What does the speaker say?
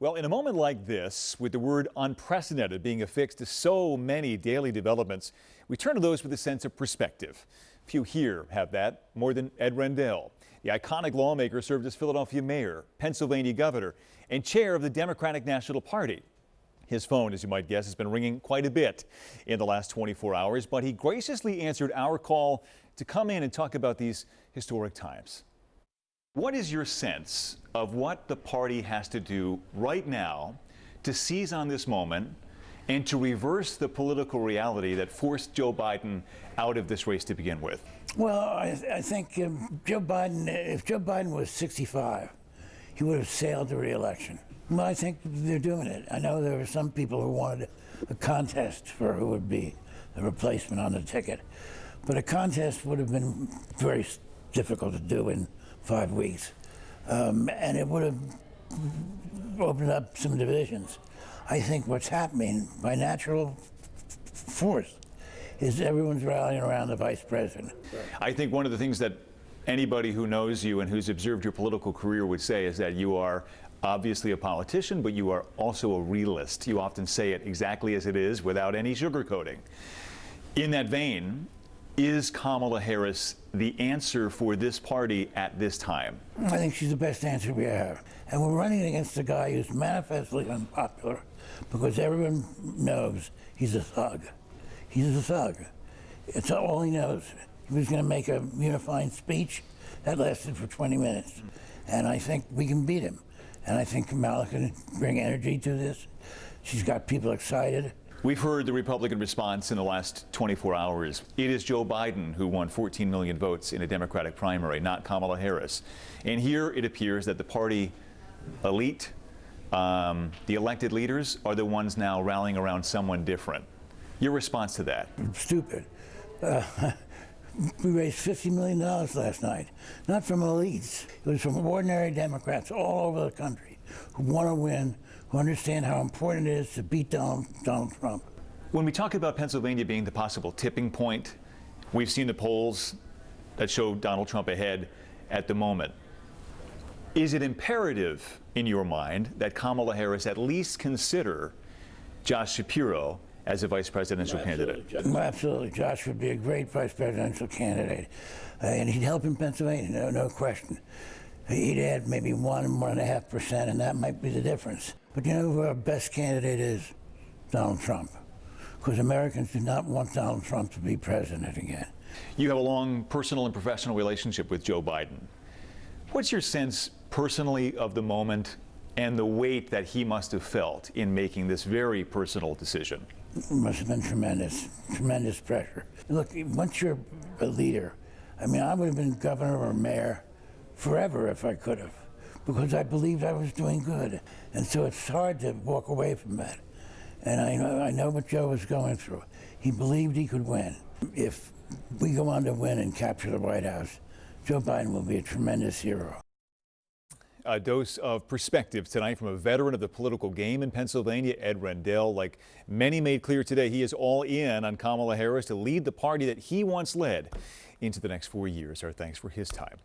Well, in a moment like this, with the word unprecedented being affixed to so many daily developments, we turn to those with a sense of perspective. Few here have that more than Ed Rendell. The iconic lawmaker served as Philadelphia mayor, Pennsylvania governor, and chair of the Democratic National Party. His phone, as you might guess, has been ringing quite a bit in the last 24 hours, but he graciously answered our call to come in and talk about these historic times. What is your sense of what the party has to do right now to seize on this moment and to reverse the political reality that forced Joe Biden out of this race to begin with? Well, I think if Joe Biden was 65, he would have sailed to re-election. Well, I think they're doing it. I know there were some people who wanted a contest for who would be the replacement on the ticket, but a contest would have been very difficult to do in 5 weeks, and it would have opened up some divisions. I think what's happening by natural force is everyone's rallying around the vice president. I think one of the things that anybody who knows you and who's observed your political career would say is that you are obviously a politician, but you are also a realist. You often say it exactly as it is without any sugarcoating. In that vein, is Kamala Harris the answer for this party at this time? I think she's the best answer we have. And we're running against a guy who's manifestly unpopular because everyone knows he's a thug. He's a thug. It's all he knows. He was going to make a unifying speech that lasted for 20 minutes. And I think we can beat him. And I think Kamala can bring energy to this. She's got people excited. We've heard the Republican response in the last 24 hours. It is Joe Biden who won 14 million votes in a Democratic primary, not Kamala Harris. And here it appears that the party elite, the elected leaders, are the ones now rallying around someone different. Your response to that? Stupid. We raised $50 million last night, not from elites. It was from ordinary Democrats all over the country who want to win, who understand how important it is to beat Donald Trump. When we talk about Pennsylvania being the possible tipping point, we've seen the polls that show Donald Trump ahead at the moment. Is it imperative in your mind that Kamala Harris at least consider Josh Shapiro as a vice presidential candidate? Absolutely. Josh would be a great vice presidential candidate. And he'd help in Pennsylvania, no question. He'd add maybe 1.5%, and that might be the difference. But you know who our best candidate is? Donald Trump. Because Americans do not want Donald Trump to be president again. You have a long personal and professional relationship with Joe Biden. What's your sense personally of the moment and the weight that he must have felt in making this very personal decision? It must have been tremendous pressure. Look, once you're a leader, I mean, I would have been governor or mayor forever if I could have, because I believed I was doing good. And so it's hard to walk away from that. And I know what Joe was going through. He believed he could win. If we go on to win and capture the White House, Joe Biden will be a tremendous hero. A dose of perspective tonight from a veteran of the political game in Pennsylvania, Ed Rendell. Like many made clear today, he is all in on Kamala Harris to lead the party that he once led into the next 4 years. Our thanks for his time.